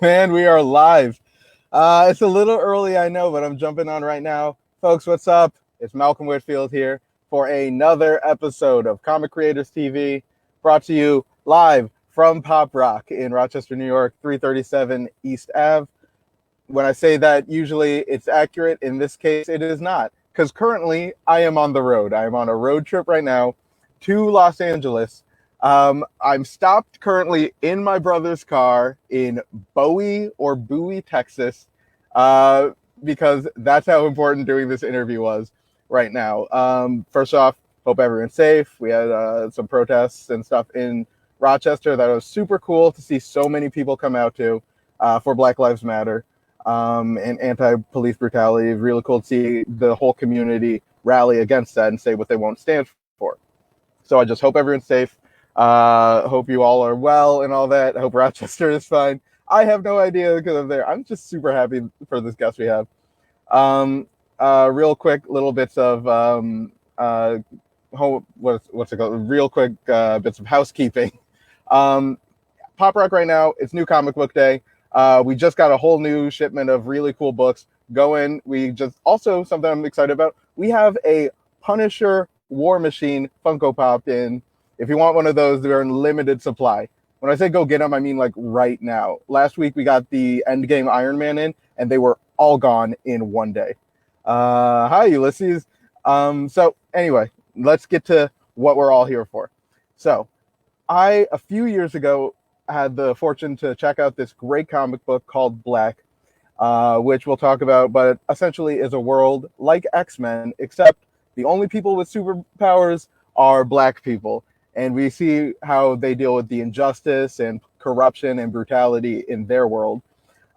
Man, we are live. It's a little early, I know, but I'm jumping on right now. Folks, what's up? It's Malcolm Whitfield here for another episode of Comic Creators TV, brought to you live from Pop Rock in Rochester, New York, 337 East Ave. When I say that, usually it's accurate. In this case, it is not, because currently I am on the road. I am on a road trip right now to Los Angeles. I'm stopped currently in my brother's car in Bowie, Texas, uh, because that's how important doing this interview was right now. First off, hope everyone's safe. We had some protests and stuff in Rochester that was super cool to see so many people come out to for Black Lives Matter and anti-police brutality. Really cool to see the whole community rally against that and say what they won't stand for. So I just hope everyone's safe. Hope you all are well and all that. I hope Rochester is fine. I have no idea because I'm there. I'm just super happy for this guest we have. Real quick, little bits of what's it called? Real quick bits of housekeeping. Pop Rock right now, it's New Comic Book Day. We just got a whole new shipment of really cool books going. We just also something I'm excited about. We have a Punisher War Machine Funko Pop in. If you want one of those, they're in limited supply. When I say go get them, I mean like right now. Last week we got the Endgame Iron Man in, and they were all gone in one day. Hi, Ulysses. So anyway, let's get to what we're all here for. So a few years ago, had the fortune to check out this great comic book called Black, which we'll talk about, but essentially is a world like X-Men, except the only people with superpowers are Black people. And we see how they deal with the injustice and corruption and brutality in their world.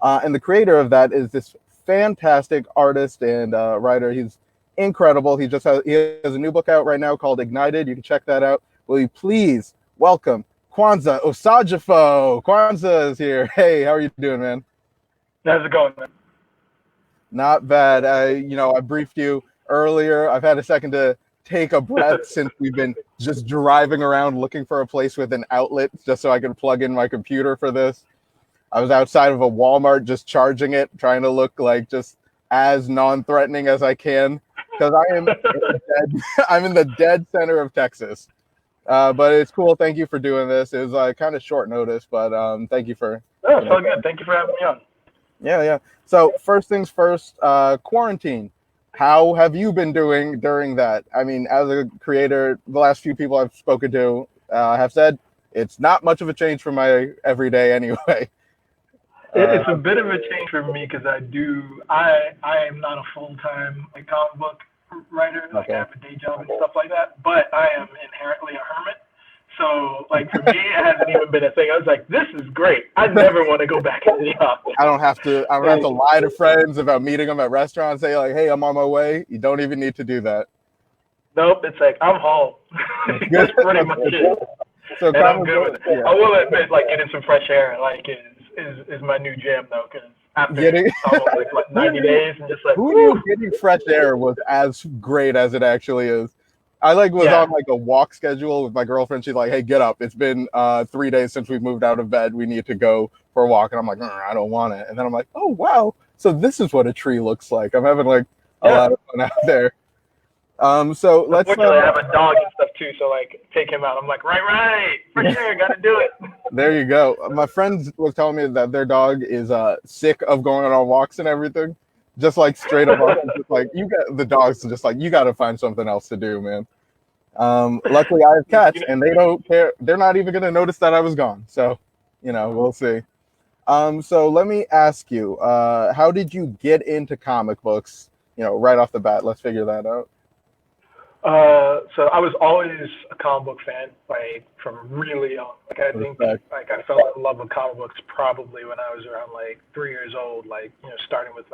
And the creator of that is this fantastic artist and writer. He's incredible. He has a new book out right now called Ignited. You can check that out. Will you please welcome Kwanza Osajyefo? Kwanza is here. Hey, how are you doing, man? How's it going, man? Not bad. I briefed you earlier. I've had a second to take a breath since we've been just driving around looking for a place with an outlet just so I could plug in my computer for this. I was outside of a Walmart just charging it, trying to look like just as non-threatening as I can, because I'm in the dead center of Texas. But it's cool. Thank you for doing this. It was kind of short notice, but thank you for. Oh, it's all good. Thank you for having me on. Yeah. So first things first, quarantine. How have you been doing during that? I mean, as a creator, the last few people I've spoken to have said it's not much of a change from my everyday anyway. It's a bit of a change for me because I am not a full-time comic book writer. Like, Okay. I have a day job and stuff like that, but I am inherently a hermit. So, for me, it hasn't even been a thing. I was like, this is great. I never want to go back into the office. I don't have to lie to friends about meeting them at restaurants, say like, hey, I'm on my way. You don't even need to do that. Nope, it's like, I'm home. That's pretty much it. So And I'm good with it. Yeah. I will admit, getting some fresh air, is my new jam, though, because after almost 90 days, and just who knew getting fresh air was as great as it actually is. I was on a walk schedule with my girlfriend. She's like, hey, get up. It's been 3 days since we've moved out of bed. We need to go for a walk. And I'm like, I don't want it. And then I'm like, oh, wow. So this is what a tree looks like. I'm having a lot of fun out there. So let's. Unfortunately, I have a dog and stuff too. So take him out. I'm like, right, for sure, gotta do it. There you go. My friends was telling me that their dog is sick of going on walks and everything. Just straight up, just you got the dogs just you got to find something else to do, man. Luckily, I have cats, and they don't care. They're not even gonna notice that I was gone. So, we'll see. So let me ask you, how did you get into comic books? Right off the bat, let's figure that out. So I was always a comic book fan, from really young. I think, I fell in love with comic books probably when I was around 3 years old. Starting with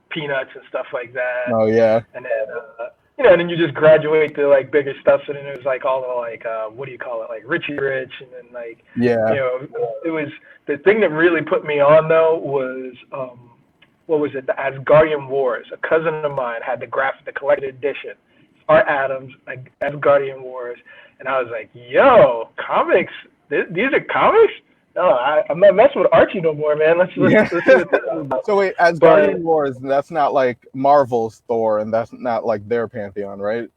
Peanuts and stuff like that. Oh yeah. And then and then you just graduate to bigger stuff. And then it was all the what do you call it, Richie Rich, and then it was the thing that really put me on though was what was it? The Asgardian Wars. A cousin of mine had the collected edition. Art Adams, Asgardian Wars, and I was like, yo, comics, these are comics? No, I'm not messing with Archie no more, man. Let's Yeah. let's see what this is about. So wait, as But Guardian Wars, that's not like Marvel's Thor, and that's not like their pantheon, right?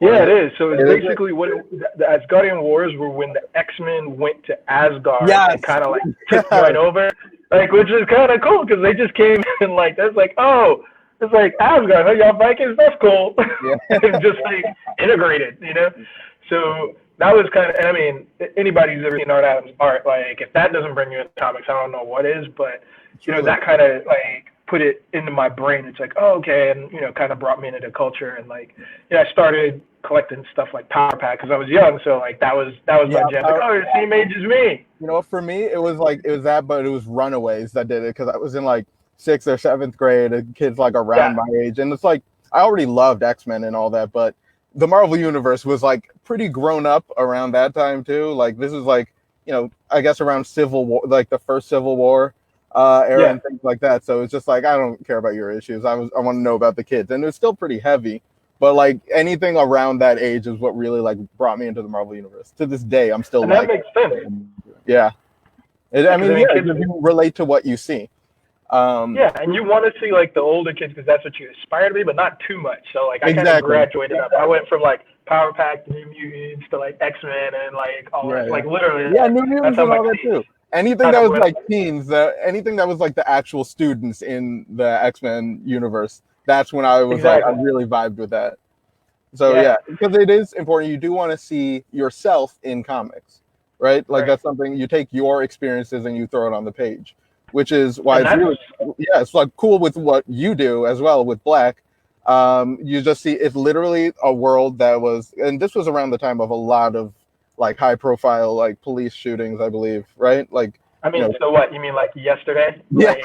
Or yeah, is it it? is. So it's Is it? basically the Asgardian Wars were when the X-Men went to Asgard and Yes. kind of like took the Yes. joint over, like, which is kind of cool because they just came and like that's like, oh, it's like Asgard, huh? Y'all Vikings, that's cool, Yeah. and just like integrated, you know. So that was kind of, and I mean, anybody who's ever seen Art Adams' art, like if that doesn't bring you into comics, I don't know what is, but Truly. that kind of like put it into my brain. It's like, oh, okay, and kind of brought me into the culture, and like, I started collecting stuff like Power Pack because I was young, so like that was Yeah. my jam. Like, oh, you're the same age as me. You know, for me, it was that, but it was Runaways that did it because I was in like 6th or 7th grade, and kids like around Yeah, my age, and it's like I already loved X-Men and all that, but the Marvel universe was like pretty grown up around that time too. Like this is like I guess around Civil War, like the first Civil War era yeah. and things like that. So it's just like I don't care about your issues. I want to know about the kids, and it's still pretty heavy. But like anything around that age is what really like brought me into the Marvel universe. To this day, I'm still And that like, makes sense. yeah. Yeah, I because I mean, mean, yeah, kids. you relate to what you see. Yeah, and you want to see like the older kids because that's what you aspire to be, but not too much. So like I kind of Exactly. graduated up. I went from like Power Pack to New Mutants to like X-Men and like all Yeah, that. yeah. Like literally, Yeah, New that's Mutants how and my all that taste too. Anything kind that of was went. like teens, anything that was like the actual students in the X-Men universe, that's when I was like, I Exactly. really vibed with that. So Yeah. yeah, because it is important. You do want to see yourself in comics, right? Like Right. that's something you take your experiences and you throw it on the page, which is why And it's that's really, yeah, it's like cool with what you do as well with Black. You just see it's literally a world that was, and this was around the time of a lot of like high profile like police shootings, I believe, right? Like, I you mean, know, so what? You mean like yesterday? yeah, Like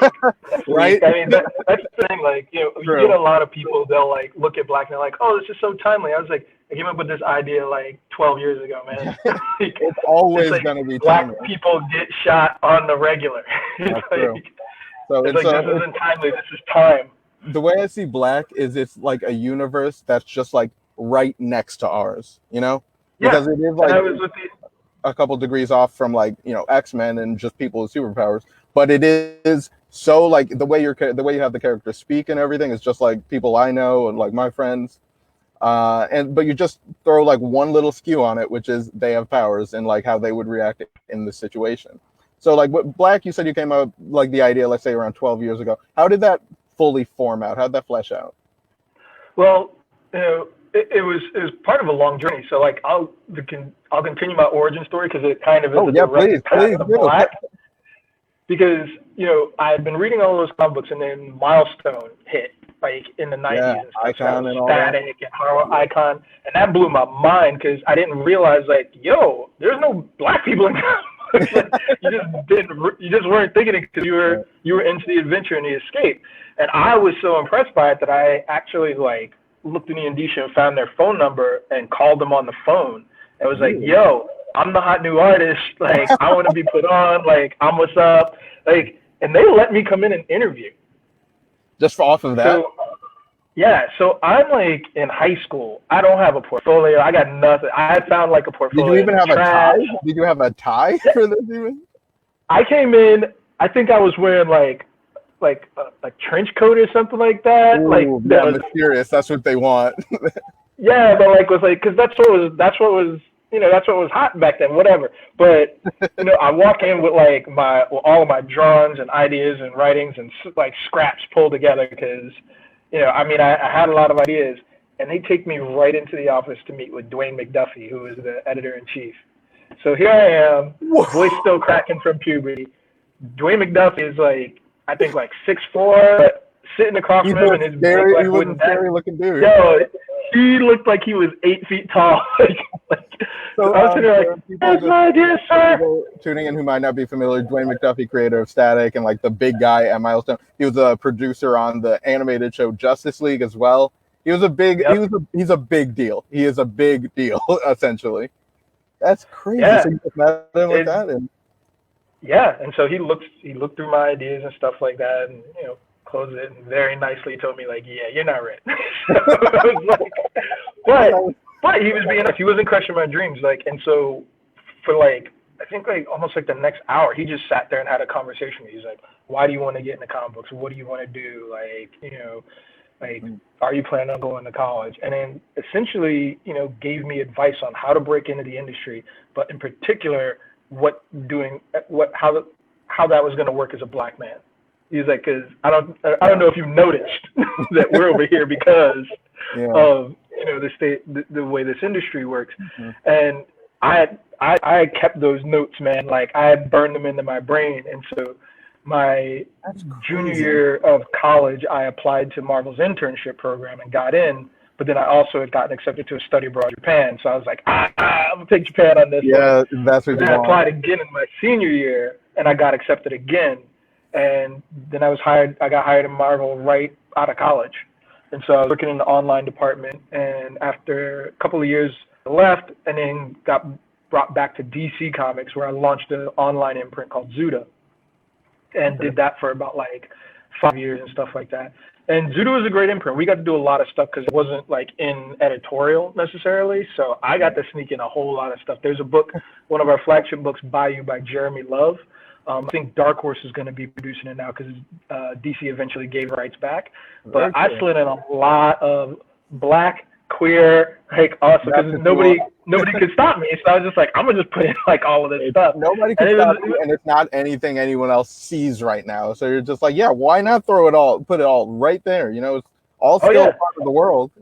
next week? right, I mean, that's the thing. Like, you get true. a lot of people, they'll like look at Black and they're like, oh, this is so timely. I was like, I came up with this idea like 12 years ago, man. Like, It's it's always like gonna be Black timely. people get shot on the regular. It's That's true. So it's like this it's isn't timely. This is time. the way I see Black is it's like a universe that's just like right next to ours, Yeah. because it is And like I was with the a couple degrees off from like X-Men and just people with superpowers, but it is so like the way you have the characters speak and everything is just like people I know and like my friends, and but you just throw like one little skew on it, which is they have powers and like how they would react in this situation. So like what Black, you said you came out like the idea, let's say around 12 years ago. How did that fully form out? How did that flesh out? Well, it was part of a long journey. So like I'll continue my origin story because it kind of is Oh a yeah, direct path please to do. Black. Because I've been reading all those comic books, and then Milestone hit like in the Yeah, 90s and stuff. So that Icon was and all that. Static and Horror Icon, and that blew my mind because I didn't realize like, yo, there's no black people in comics. Like, you just weren't thinking it because you were into the adventure and the escape. And I was so impressed by it that I actually like looked in the Indicia and found their phone number and called them on the phone. And was like, Really? yo, I'm the hot new artist. Like, I want to be put on. Like, I'm what's up. Like, and they let me come in and interview. Just off of that? So, yeah. So I'm like in high school. I don't have a portfolio. I got nothing. I had found like a Did you portfolio even in the have a trash. tie? Did you have a tie Yeah. for this even? I came in. I think I was wearing like a trench coat or something like that. Like Ooh, that yeah, was, mysterious. That's what they want. yeah, but like was like because that's what was hot back then. Whatever. But I walk in with like all of my drawings and ideas and writings and like scraps pulled together because I mean I had a lot of ideas, and they take me right into the office to meet with Dwayne McDuffie, who is the editor in chief. So here I am, voice still cracking from puberty. Dwayne McDuffie is like, I think like 6'4", but sitting across He's from him a in his big scary, he like was wooden a desk. scary looking dude. Yo, he looked like he was 8 feet tall. So, I was sitting there for like, people that's my idea, sir. tuning in who might not be familiar, Dwayne McDuffie, creator of Static and like the big guy at Milestone. He was a producer on the animated show Justice League as well. He's a big deal. He is a big deal, essentially. That's crazy. Yeah. So you just met him like that, and yeah, and so he looked through my ideas and stuff like that, and closed it and very nicely told me like, yeah, you're not ready. So it was like, but he was being honest. He wasn't crushing my dreams, like, and so for like I think like almost like the next hour, he just sat there and had a conversation with me. He's like, why do you want to get into comic books? What do you want to do? Like, like, are you planning on going to college? And then essentially, gave me advice on how to break into the industry, but in particular, how that was going to work as a black man. He's like, because I don't know if you've noticed that we're over here because of the way this industry works. And I kept those notes, man. Like I had burned them into my brain, and so my junior year of college, I applied to Marvel's internship program and got in. But then I also had gotten accepted to a study abroad in Japan, so I was like, I'm gonna take Japan on this. Yeah, that's what you want. I applied again in my senior year, and I got accepted again. And then I got hired in Marvel right out of college. And so I was working in the online department, and after a couple of years I left, and then got brought back to DC Comics, where I launched an online imprint called Zuda, and did that for about like 5 years and stuff like that. And Zuda was a great imprint. We got to do a lot of stuff because it wasn't like in editorial necessarily, so I got to sneak in a whole lot of stuff. There's a book, one of our flagship books, Bayou by Jeremy Love. I think Dark Horse is going to be producing it now because DC eventually gave rights back. But I slid in a lot of black, queer, like awesome, because nobody could stop me. So I was just like, I'm gonna just put in like all of this stuff. Nobody can stop you, and it's not anything anyone else sees right now. So you're just like, yeah, why not put it all right there? It's all still part of the world,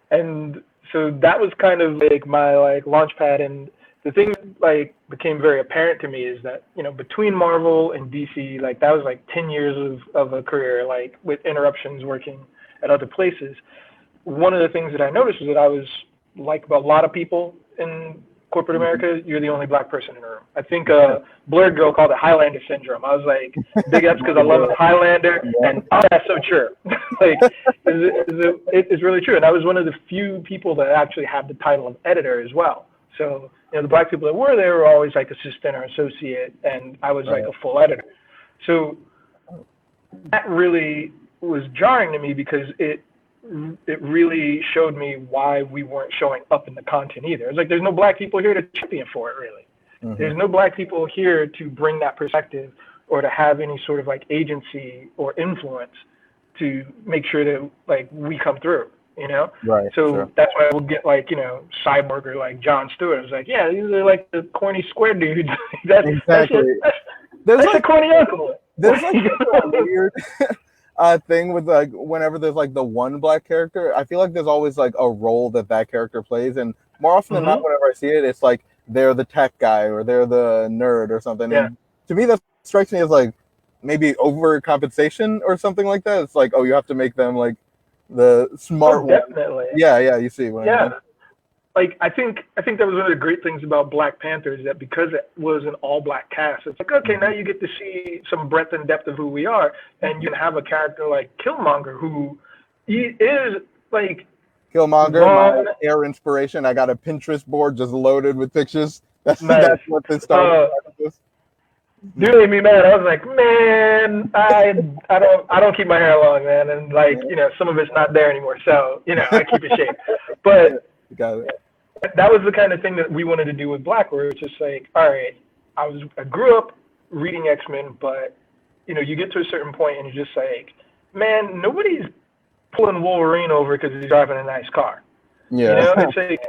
And so that was kind of like my like launch pad. And the thing like became very apparent to me is that, between Marvel and DC, like that was like 10 years of a career, like with interruptions working at other places. One of the things that I noticed was that I was like a lot of people in corporate America, you're the only black person in the room. I think Blurred Girl called it Highlander syndrome. I was like, big ups because I love Highlander, and that's so true. Like, it's really true. And I was one of the few people that actually had the title of editor as well. So, the black people that were there were always like assistant or associate, and I was like a full editor. So that really was jarring to me because it really showed me why we weren't showing up in the content either. It's like there's no black people here to champion for it, really. There's no black people here to bring that perspective or to have any sort of like agency or influence to make sure that like we come through, Right. So that's why we'll get like, Cyborg or like Jon Stewart. It's like, yeah, these are like the corny square dudes. Exactly. That's like a corny uncle. There's like a weird thing with like whenever there's like the one black character, I feel like there's always like a role that character plays, and more often than not, whenever I see it, it's like they're the tech guy or they're the nerd or something. Yeah. And to me, that strikes me as like maybe overcompensation or something like that. It's like, oh, you have to make them like the smart one. Definitely. Yeah, you see what I mean? Like I think that was one of the great things about Black Panther is that because it was an all-black cast, it's like, okay, now you get to see some breadth and depth of who we are, and you can have a character like Killmonger who he is like Killmonger, my air inspiration. I got a Pinterest board just loaded with pictures. That's what this started. Dude made me mad. I was like, man, I don't keep my hair long, man, and like some of it's not there anymore, so I keep it shaved. But that was the kind of thing that we wanted to do with Black, where it's just like, all right, I grew up reading X-Men, but you get to a certain point and you're just like, man, nobody's pulling Wolverine over because he's driving a nice car. Yeah. It's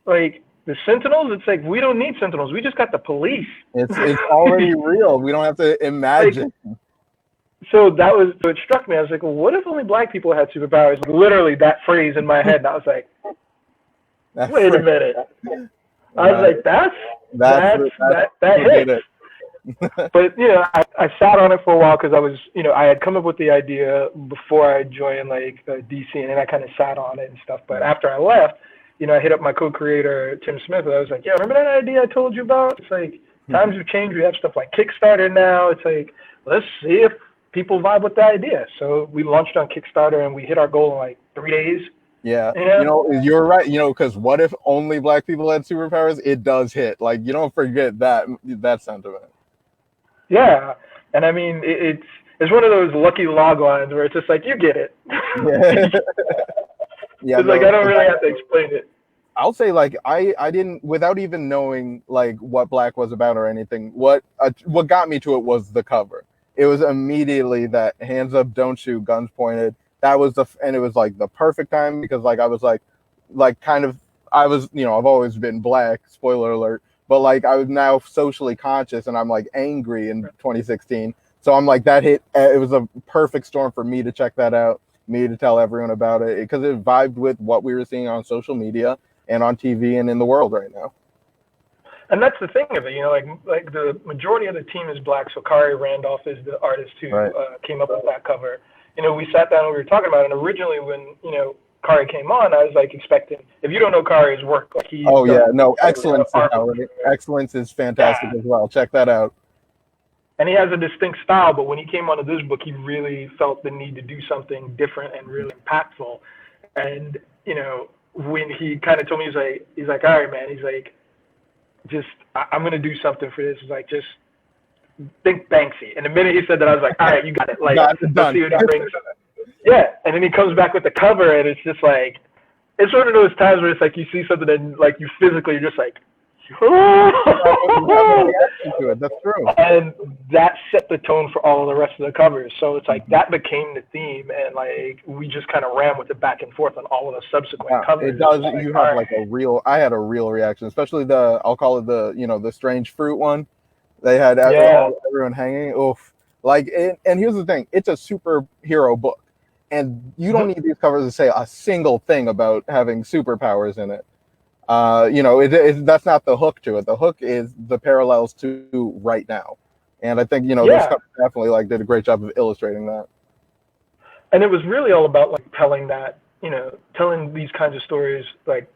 like the Sentinels. It's like we don't need Sentinels. We just got the police. It's already real. We don't have to imagine. So it struck me. I was like, well, what if only black people had superpowers? Like, literally that phrase in my head, and I was like, wait a minute. I was like, that hits. But I sat on it for a while because I was, I had come up with the idea before I joined like DC, and then I kind of sat on it and stuff. But after I left, I hit up my co-creator Tim Smith, and I was like, yeah, remember that idea I told you about? It's like times have changed. We have stuff like Kickstarter now. It's like, let's see if people vibe with the idea. So we launched on Kickstarter, and we hit our goal in like 3 days. Yeah, you're right. Because what if only black people had superpowers? It does hit. Like, you don't forget that sentiment. Yeah, and I mean it's one of those lucky log lines where it's just like you get it. Yeah, It's like I don't really have to explain it. I'll say like I didn't, without even knowing like what Black was about or anything. What got me to it was the cover. It was immediately that hands up, don't shoot, guns pointed. That was and it was like the perfect time because like I was like kind of, I was, I've always been Black. Spoiler alert. But like I was now socially conscious and I'm like angry in 2016. So I'm like that hit. It was a perfect storm for me to check that out, me to tell everyone about it because it vibed with what we were seeing on social media and on TV and in the world right now. And that's the thing of it, like the majority of the team is Black. So Kari Randolph is the artist who came up with that cover. We sat down and we were talking about it. And originally when, Kari came on, I was like expecting, if you don't know Kari's work, like Excellence is fantastic as well. Check that out. And he has a distinct style, but when he came onto this book, he really felt the need to do something different and really impactful. And, when he kind of told me, he's like, all right, man, he's like, I'm going to do something for this. He's like, just think Banksy. And the minute he said that, I was like, all right, you got it. Like, let's see what he brings. Yeah. And then he comes back with the cover and it's just like, it's one of those times where it's like, you see something and like you physically, you're just like, that's true. And that set the tone for all of the rest of the covers. So it's like that became the theme, and like we just kind of ran with it back and forth on all of the subsequent covers. It does. You have like I had a real reaction, especially I'll call it the strange fruit one. They had everyone hanging. Oof. And here's the thing: it's a superhero book, and you don't need these covers to say a single thing about having superpowers in it. That's not the hook to it. The hook is the parallels to right now, and I think those covers definitely did a great job of illustrating that. And it was really all about telling these kinds of stories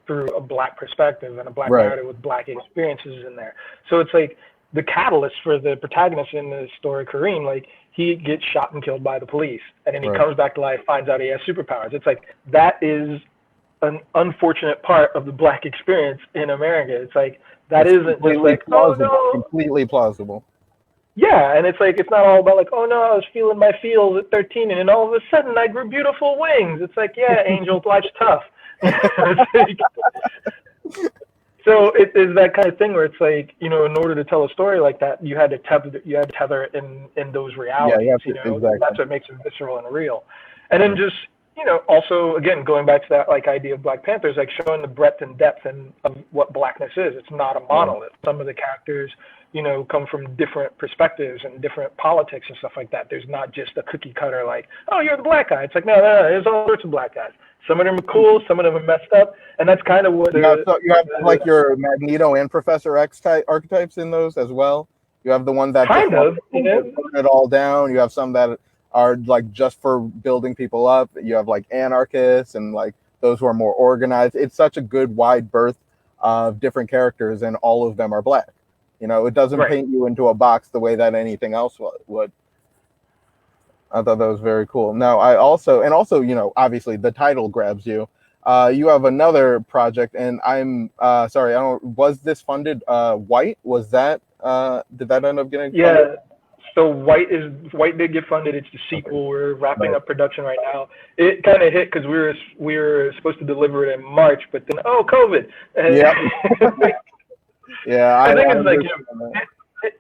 through a Black perspective and a Black narrative with Black experiences in there. So it's like the catalyst for the protagonist in the story, Kareem, he gets shot and killed by the police, and then he comes back to life, finds out he has superpowers. It's like that is an unfortunate part of the Black experience in America. It's like that isn't just like completely plausible. Yeah, and it's like it's not all about oh no, I was feeling my feels at 13 and then all of a sudden I grew beautiful wings. It's like, yeah, Angel, life's tough. So it is that kind of thing where it's like, in order to tell a story like that, you had to tether it in those realities. Yeah, exactly. That's what makes it visceral and real. And then just also, again, going back to that idea of Black Panthers, showing the breadth and depth of what Blackness is. It's not a monolith. Some of the characters, come from different perspectives and different politics and stuff like that. There's not just a cookie cutter oh, you're the Black guy. It's like, no, there's all sorts of Black guys. Some of them are cool, some of them are messed up, and that's kind of what. You have your Magneto and Professor X type archetypes in those as well. You have the one that kind of burn it all down. You have some that are just for building people up. You have anarchists and those who are more organized. It's such a good wide berth of different characters, and all of them are Black. It doesn't paint you into a box the way that anything else would. I thought that was very cool. Now, also, obviously the title grabs you. You have another project, and I'm sorry, was this funded? White, was that? Did that end up getting funded? Yeah. So White did get funded. It's the sequel. We're wrapping up production right now. It kind of hit because we were supposed to deliver it in March, but then COVID. Yeah. Yeah. I think it's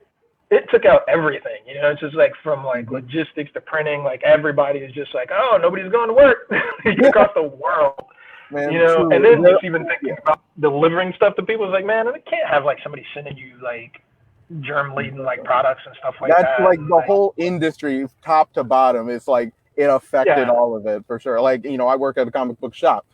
it took out everything. It's just from logistics to printing. Everybody is just oh, nobody's going to work across the world. Man, and then just even thinking about delivering stuff to people is man, it can't have somebody sending you germ laden products and stuff like that. That's the whole industry, top to bottom. It's it affected all of it for sure. I work at a comic book shop.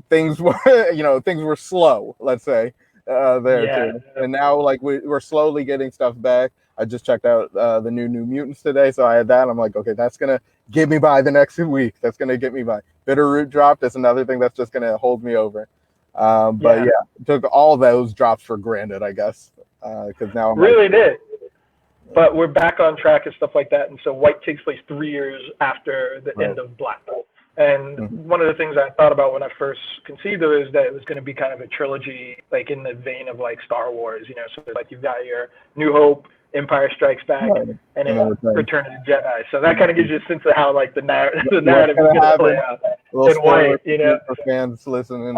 Things were slow, let's say, too. And now we're slowly getting stuff back. I just checked out the new Mutants today, so I had that. I'm like, okay, that's gonna get me by the next week. That's gonna get me by. Bitterroot dropped. That's another thing that's just gonna hold me over. But took all those drops for granted, I guess, because now I'm really did. But we're back on track and stuff like that. And so White takes place 3 years after the end of Black Bolt. And one of the things I thought about when I first conceived of it is that it was going to be kind of a trilogy, in the vein of Star Wars, So you've got your New Hope, Empire Strikes Back, and then Return of the Jedi. So that kind of gives you a sense of how the narrative is going to play out in White, for fans listening.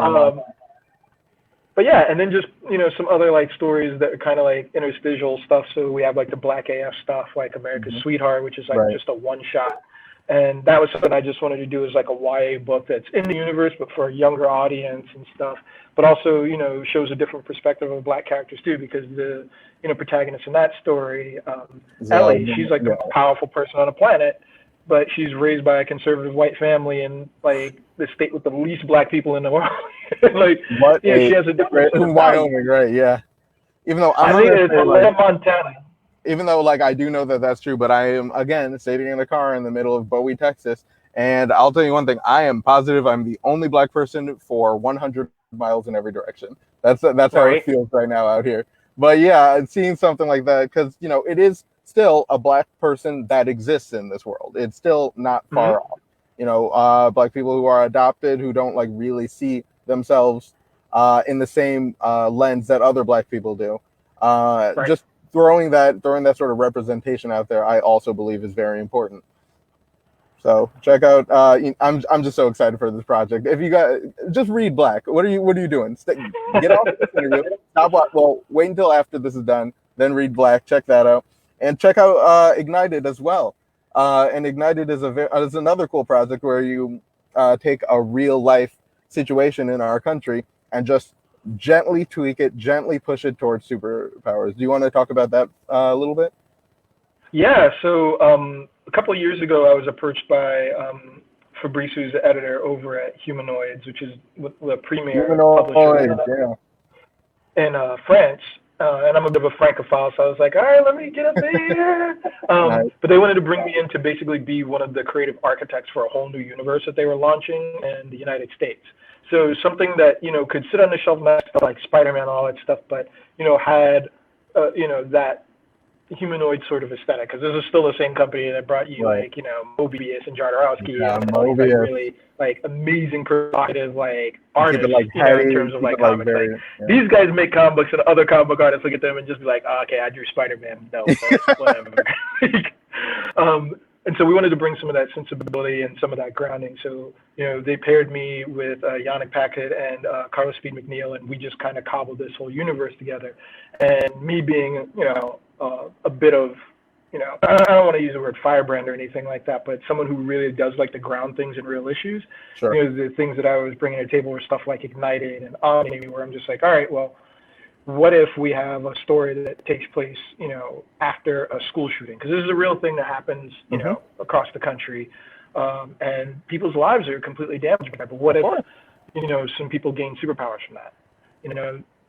but yeah, and then just, some other like stories that are kind of like interstitial stuff. So we have like the Black AF stuff, like America's Sweetheart, which is like just a one shot. And that was something I just wanted to do, as like a YA book that's in the universe, but for a younger audience and stuff. But also, shows a different perspective of Black characters too, because the, protagonist in that story, Ellie, she's like the most powerful person on the planet, but she's raised by a conservative white family in like the state with the least Black people in the world. Like, she has a different in Wyoming, right? Yeah. Even though I think it's Montana. Even though, like, I do know that that's true, but I am, again, sitting in a car in the middle of Bowie, Texas, and I'll tell you one thing: I am positive I'm the only Black person for 100 miles in every direction. That's how it feels right now out here. But yeah, seeing something like that, because it is still a Black person that exists in this world. It's still not far off. Black people who are adopted, who don't like really see themselves in the same lens that other Black people do. Just throwing that sort of representation out there, I also believe is very important. So check out. I'm just so excited for this project. If you guys just read Black, what are you doing? Get off this interview. Stop. Well, wait until after this is done, then read Black. Check that out, and check out Ignited as well. And Ignited is another cool project where you take a real life situation in our country and just gently tweak it, gently push it towards superpowers. Do you want to talk about that a little bit? Yeah, so a couple of years ago, I was approached by Fabrice, who's the editor over at Humanoids, which is the premier publisher in France. And I'm a bit of a francophile, so I was like, all right, let me get up there. Nice. But they wanted to bring me in to basically be one of the creative architects for a whole new universe that they were launching in the United States. So something that, could sit on the shelf next to like Spider-Man and all that stuff, but, had, that humanoid sort of aesthetic, because this is still the same company that brought you like, Mobius and Jodorowsky and all these like, really like amazing provocative like artists, like, in terms of like comics. These guys make comic books, and other comic book artists look at them and just be like, oh, okay, I drew Spider-Man. No, but whatever. And so we wanted to bring some of that sensibility and some of that grounding. So, they paired me with Yannick Paquet and Carlos Speed McNeil, and we just kind of cobbled this whole universe together. And me being, a bit of, I don't want to use the word firebrand or anything like that, but someone who really does like to ground things in real issues. Sure. The things that I was bringing to the table were stuff like Ignited and Omni, where I'm just like, all right, well, what if we have a story that takes place, after a school shooting? Because this is a real thing that happens, across the country, and people's lives are completely damaged by that. But what if, some people gain superpowers from that?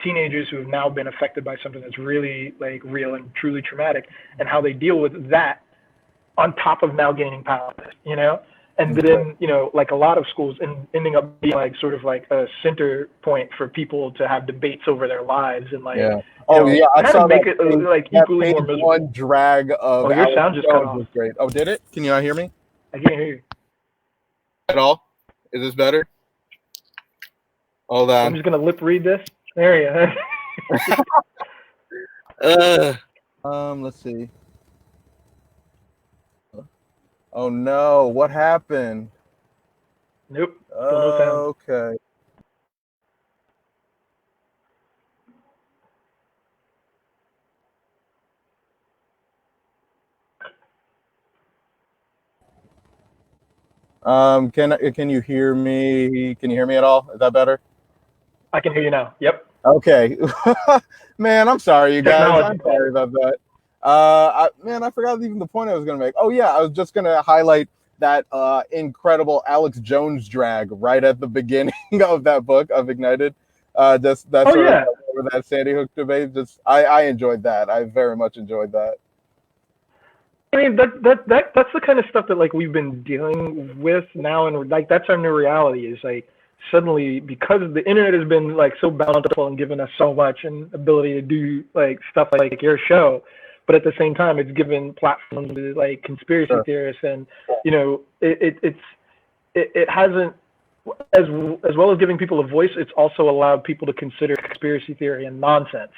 Teenagers who have now been affected by something that's really like real and truly traumatic, and how they deal with that on top of now gaining power, And then, like a lot of schools ending up being like sort of like a center point for people to have debates over their lives and like, I saw make it like equally more miserable. One drag of your sound just cut off. Was great. Oh, did it? Can you not hear me? I can't hear you at all. Is this better? Hold on. I'm just gonna lip read this. There you go. Let's see. Oh no, what happened? Nope. Okay. Can you hear me? Can you hear me at all? Is that better? I can hear you now. Yep. Okay. Man, I'm sorry, you guys. I'm sorry about that. I forgot even the point I was going to make. Oh yeah, I was just going to highlight that incredible Alex Jones drag right at the beginning of that book of Ignited. Over that Sandy Hook debate. I enjoyed that. I very much enjoyed that. I mean, that's the kind of stuff that like we've been dealing with now, and like that's our new reality. Is like suddenly, because the internet has been like so bountiful and given us so much and ability to do like stuff like your show, but at the same time it's given platforms to like conspiracy theorists, and it hasn't, as well as giving people a voice, it's also allowed people to consider conspiracy theory and nonsense,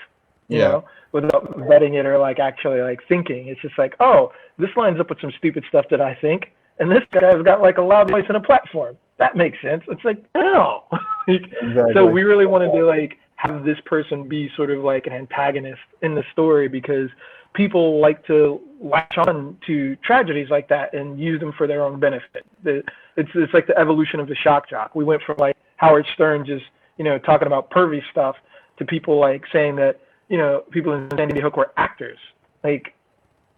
you know, without vetting it or like actually like thinking. It's just like, oh, this lines up with some stupid stuff that I think, and this guy's got like a loud voice and a platform. That makes sense. It's like, no. Exactly. So we really wanted to like have this person be sort of like an antagonist in the story, because people like to latch on to tragedies like that and use them for their own benefit. It's like the evolution of the shock jock. We went from like Howard Stern just, talking about pervy stuff to people like saying that, people in Sandy Hook were actors. Like,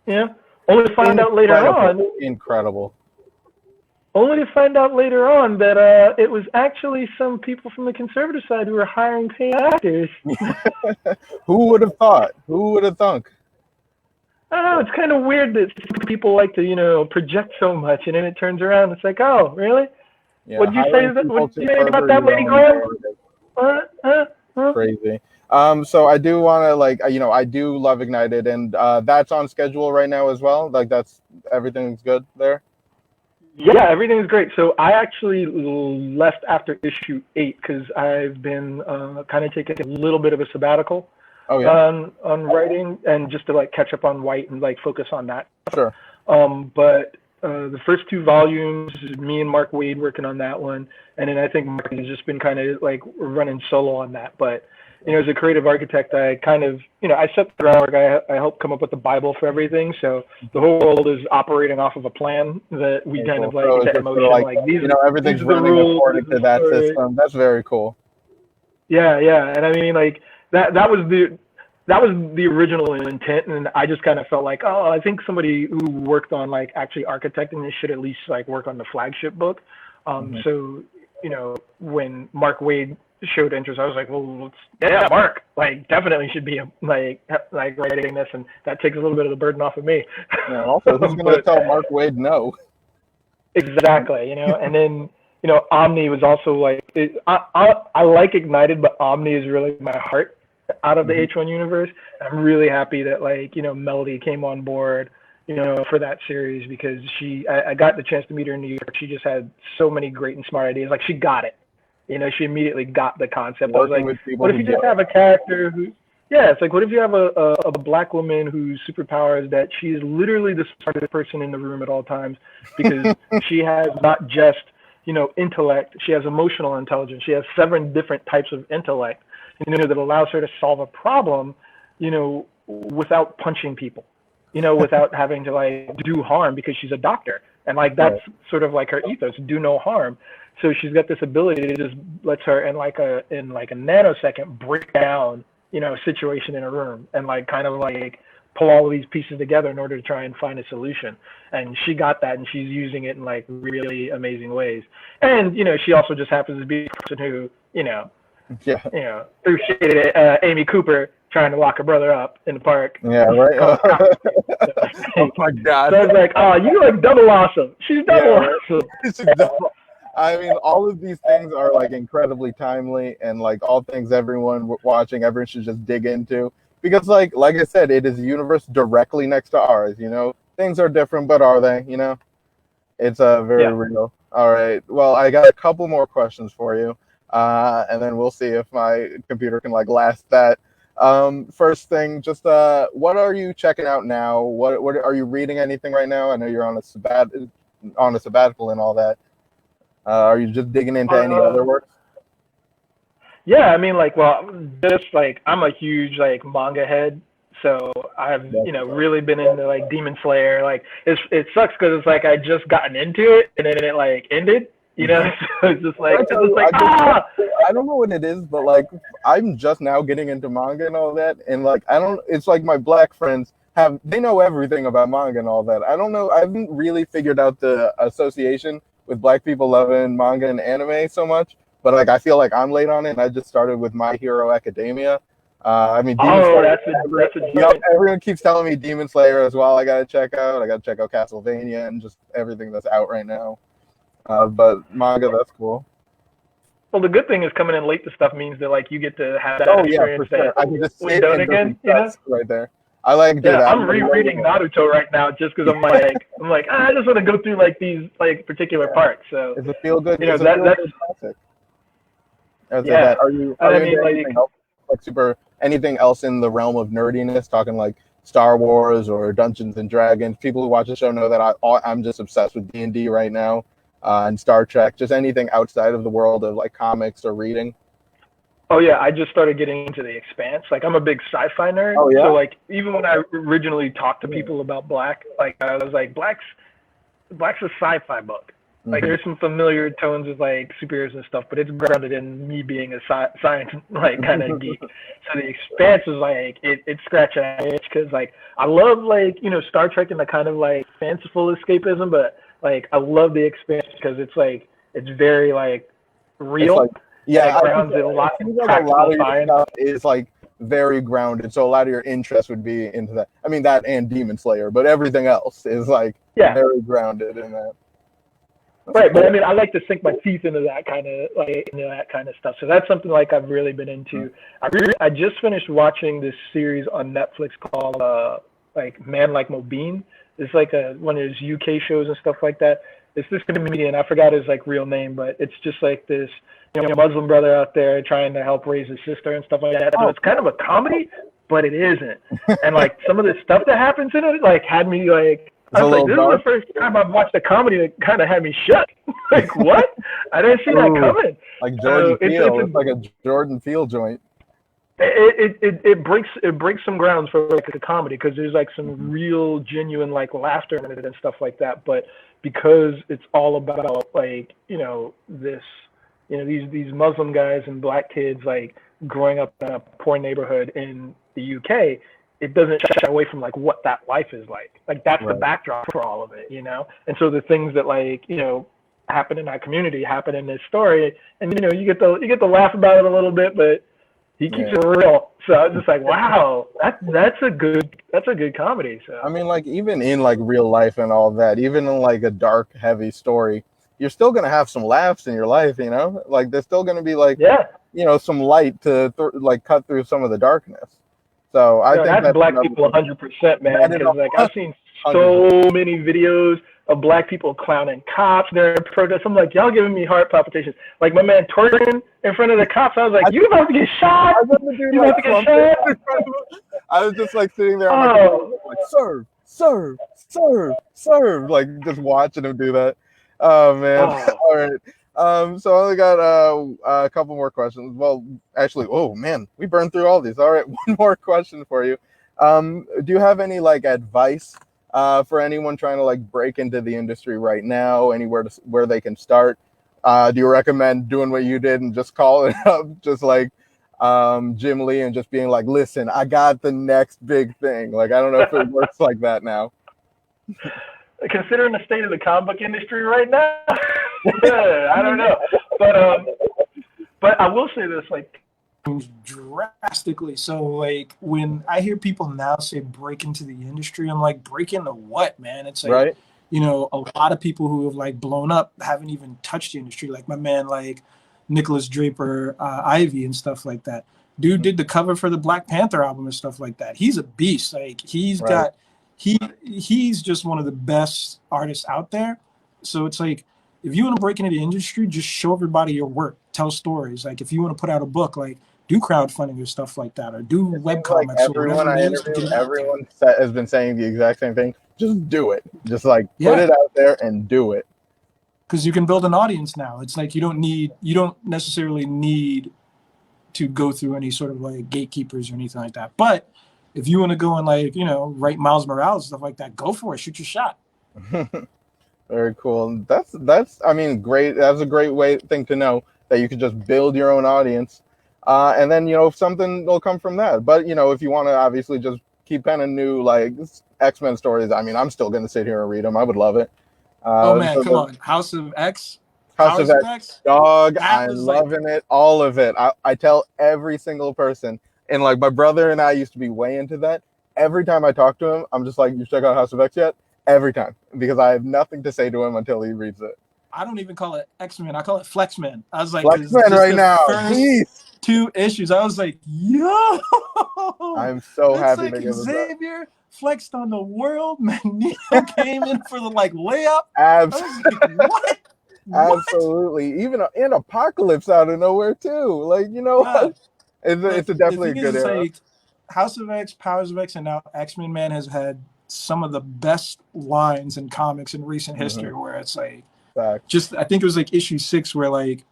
only to find out later on. Incredible. Only to find out later on that it was actually some people from the conservative side who were hiring paid actors. Who would have thought? Who would have thunk? I don't know. It's kind of weird that people like to, project so much, and then it turns around. It's like, oh, really? Yeah, What'd you say about that, Lady Graham? Crazy. So I do want to I do love Ignited, and that's on schedule right now as well. Like everything's good there. Yeah, everything's great. So I actually left after issue 8 because I've been kind of taking a little bit of a sabbatical on writing, and just to like catch up on White and like focus on that. Sure. But the first 2 volumes, me and Mark Waid working on that one, and then I think Mark has just been kind of like running solo on that. But as a creative architect, I kind of, I set the groundwork. I help come up with the Bible for everything. So the whole world is operating off of a plan that we kind of like set in motion. Like these, everything's running according to that system. That's very cool. Yeah, and I mean, like that was the original intent, and I just kind of felt like, oh, I think somebody who worked on like actually architecting this should at least like work on the flagship book. So when Mark Waid showed interest, I was like, well, Mark, like definitely should be like writing this, and that takes a little bit of the burden off of me. Yeah, also, who's going to tell Mark Waid no? Exactly, and then Omni was also like, I like Ignited, but Omni is really my heart out of the H1 universe. I'm really happy that like Melody came on board for that series, because I got the chance to meet her in New York. She just had so many great and smart ideas. Like she got it. She immediately got the concept. I was like, what if you just have a character who, it's like, what if you have a black woman whose superpower is that she is literally the smartest person in the room at all times, because she has not just, intellect, she has emotional intelligence. She has 7 different types of intellect, that allows her to solve a problem, without punching people, without having to like do harm, because she's a doctor. And like, that's sort of like her ethos, do no harm. So she's got this ability to just lets her in like a nanosecond break down, a situation in a room, and like kind of like pull all of these pieces together in order to try and find a solution. And she got that, and she's using it in like really amazing ways. And she also just happens to be a person who threw shade at Amy Cooper trying to lock her brother up in the park. Yeah, right. Oh my God. So I was like, oh, you like double awesome. She's double awesome. I mean, all of these things are like incredibly timely, and like all things everyone should just dig into, because like I said, it is a universe directly next to ours. Things are different, but are they? It's very real. All right. Well, I got a couple more questions for you, and then we'll see if my computer can like last that. First thing, just what are you checking out now? What are you reading? Anything right now? I know you're on a sabbatical and all that. Are you just digging into any other works? Yeah, I mean, like, well, just like I'm a huge like manga head, so I've really been into like Demon Slayer. Like, it sucks because it's like I just gotten into it and then it like ended. So it's just like, I don't know what it is, but like I'm just now getting into manga and all that, and like it's like my black friends they know everything about manga and all that. I don't know. I haven't really figured out the association with black people loving manga and anime so much, but like I feel like I'm late on it, and I just started with My Hero Academia. I mean, Demon Slayer, everyone keeps telling me Demon Slayer as well. I gotta check out Castlevania and just everything that's out right now. But manga, that's cool. Well, the good thing is coming in late to stuff means that like you get to have that experience. For sure. I can just sit and again, right there. I like do that. I'm rereading Naruto right now just because I'm like I just want to go through like these like particular parts. So it's a feel good. That's classic. Are you anything else in the realm of nerdiness? Talking like Star Wars or Dungeons and Dragons. People who watch the show know that I'm just obsessed with D&D right now, and Star Trek. Just anything outside of the world of like comics or reading. Oh yeah, I just started getting into The Expanse. Like I'm a big sci-fi nerd, Oh so yeah. like even when I originally talked to people about Black, like I was like, Black's a sci-fi book. Like Mm-hmm. there's some familiar tones of like superheroes and stuff, but it's grounded in me being a science like kind of geek. So The Expanse is like it scratched an itch because like I love like Star Trek and the kind of like fanciful escapism, but like I love The Expanse because it's like it's very like It's real like, and yeah, it I think grounds it a it lot in seems like a lot practical of your science. stuff is like very grounded. So a lot of your interest would be into that. I mean, that and Demon Slayer, but everything else is like Yeah, very grounded in that. That's right, but I cool. mean, I like to sink my teeth into that kind of stuff. So that's something like I've really been Mm. into. I just finished watching this series on Netflix called like Man Like Mobeen. It's like one of those UK shows and stuff like that. It's this comedian. I forgot his like real name, but it's just like this Muslim brother out there trying to help raise his sister and stuff like that. So Oh, it's kind of a comedy, but it isn't. And like some of the stuff that happens in it, like had me like it's I a was like, little this is the dark. first time I've watched a comedy that kind of had me shook. Like, what? I didn't see that Ooh, coming. like So Jordan Peele. It's like a Jordan Peele joint. it breaks some grounds for like the comedy because there's like some Mhm. real genuine like laughter in it and stuff like that. But because it's all about like this these Muslim guys and black kids like growing up in a poor neighborhood in the UK, it doesn't shy away from like what that life is like. Like that's the Right. backdrop for all of it, And so the things that like happen in that community happen in this story, and you get to laugh about it a little bit, but he keeps Yeah. it real. So I was just like, wow, that's a good comedy. I So mean, like even in like real life and all that, even in like a dark, heavy story, you're still gonna have some laughs in your life. Like there's still gonna be like yeah, some light to like cut through some of the darkness. So I think that's that's black another people thing. 100%, man. That is Because like I've seen 100%. so many videos of black people clowning cops during protests. I'm like, y'all giving me heart palpitations. Like my man twerking in front of the cops. I was like, you about to get shot? I remember dude You like about to get crumping shot? in front of him. I was just like sitting there on my computer, Oh, like serve, serve, serve, serve, like just watching him do that. Oh man! oh. All right. So I only got a couple more questions. Well, actually, oh man, we burned through all these. All right, one more question for you. Do you have any like advice for anyone trying to like break into the industry right now? Anywhere where they can start? Do you recommend doing what you did and just calling up, just like Jim Lee, and just being like, listen, I got the next big thing? Like, I don't know if it works like that now. Considering the state of the comic book industry right now, I don't know. But I will say this, like drastically. So like when I hear people now say break into the industry, I'm like, break into what, man? It's like, right? A lot of people who have like blown up haven't even touched the industry. Like my man, like Nicholas Draper, Ivy and stuff like that. Dude did the cover for the Black Panther album and stuff like that. He's a beast. Like Right. he's just one of the best artists out there. So it's like, if you want to break into the industry, just show everybody your work, tell stories. Like if you want to put out a book, like do crowdfunding or stuff like that, or do It web seems like comics or everyone whatever I it is to interview, get it out there. everyone has been saying the exact same thing. Just do it. Just like put Yeah, it out there and do it. because you can build an audience now. It's like you don't necessarily need to go through any sort of like gatekeepers or anything like that. But if you want to go and like, write Miles Morales, stuff like that, go for it. Shoot your shot. Very cool. That's I mean, great. That's a great thing to know, that you can just build your own audience, and then something will come from that. But if you want to obviously just keep kind of new like X-Men stories, I mean, I'm still gonna sit here and read them. I would love it. Oh man, So come the on. House of X, House of Powers of X, X. dog, That I'm was like, loving it, all of it. I tell every single person, and like my brother and I used to be way into that. Every time I talk to him, I'm just like, you check out House of X yet? Every time, because I have nothing to say to him until he reads it. I don't even call it X-Men. I call it Flex-Men. I was like, because Flexman just right the now, first jeez. 2 issues, I was like, yo, I'm so it's happy like to give it back. Xavier flexed on the world. Magneto came in for the like layup. I was like, what? Absolutely. Even in Apocalypse out of nowhere too. Like, Yeah. what? It's The definitely a thing is, good it's era. like House of X, Powers of X, and now X-Men Man has had some of the best lines in comics in recent history, where it's like, Facts. just I think it was like issue 6 where like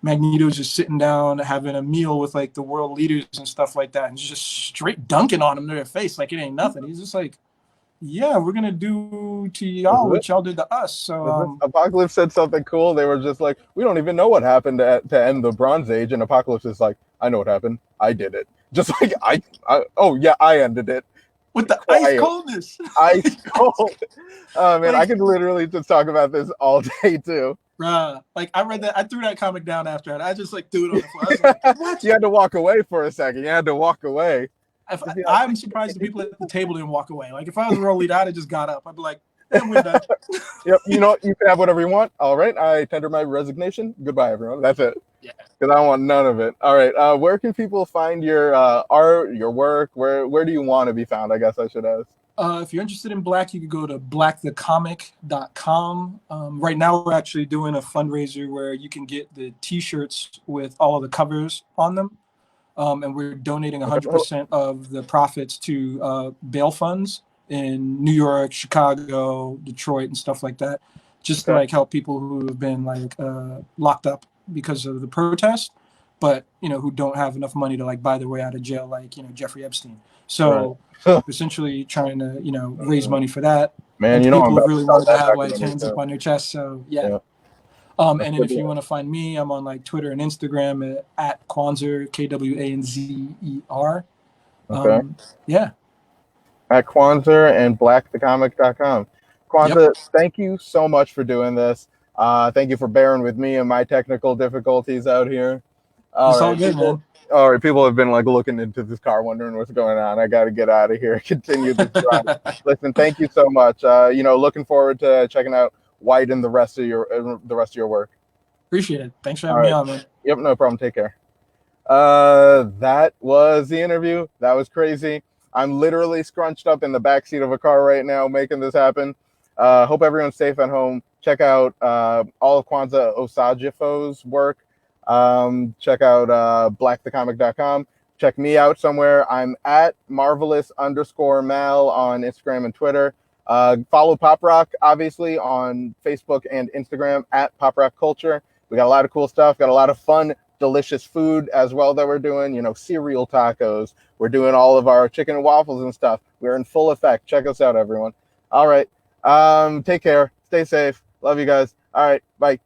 Magneto's just sitting down having a meal with like the world leaders and stuff like that, and just straight dunking on them to their face like it ain't nothing. He's just like, yeah, we're gonna do to y'all what y'all did to us. So Apocalypse said something cool. They were just like, we don't even know what happened to end the Bronze Age, and Apocalypse is like, I know what happened. I did it. Just like oh yeah, I ended it. With the ice coldness. Ice cold. Oh man, like, I could literally just talk about this all day too. Like I read that, I threw that comic down after that. I just like threw it on the floor. I was like, what? You had to walk away for a second. You had to walk away. I'm surprised the people at the table didn't walk away. Like if I was a world leader, I'd have just got up. I'd be like, we're done. Yep, you know, you can have whatever you want. All right, I tender my resignation. Goodbye, everyone. That's it. Yeah. Because I want none of it. All right, where can people find your art, your work? Where do you want to be found? I guess I should ask. If you're interested in Black, you can go to blackthecomic.com. Right now, we're actually doing a fundraiser where you can get the T-shirts with all of the covers on them. And we're donating 100% of the profits to bail funds in New York, Chicago, Detroit, and stuff like that, just to like help people who have been like locked up because of the protest, but who don't have enough money to like buy their way out of jail, like Jeffrey Epstein. So essentially trying to raise money for that. Man, people who really wanted to have like hands up on their chest. So yeah. And then if you want to find me, I'm on like Twitter and Instagram at Kwanzer, Kwanzer. Yeah. At Kwanzer and blackthecomic.com. Kwanza, thank you so much for doing this. Thank you for bearing with me and my technical difficulties out here. All good, man. All right, people have been like looking into this car, wondering what's going on. I got to get out of here. Continue this drive. Listen, thank you so much. Looking forward to checking out White and the rest of your work. Appreciate it. Thanks for having me on, man. Yep, no problem. Take care. That was the interview. That was crazy. I'm literally scrunched up in the backseat of a car right now making this happen. Hope everyone's safe at home. Check out all of Kwanza Osajyefo's work. Check out blackthecomic.com. Check me out somewhere. I'm at marvelous_Mal on Instagram and Twitter. Follow Pop Rock, obviously, on Facebook and Instagram at Pop Rock Culture. We got a lot of cool stuff. Got a lot of fun, delicious food as well that we're doing. Cereal tacos. We're doing all of our chicken and waffles and stuff. We're in full effect. Check us out, everyone. All right. Take care. Stay safe. Love you guys. All right. Bye.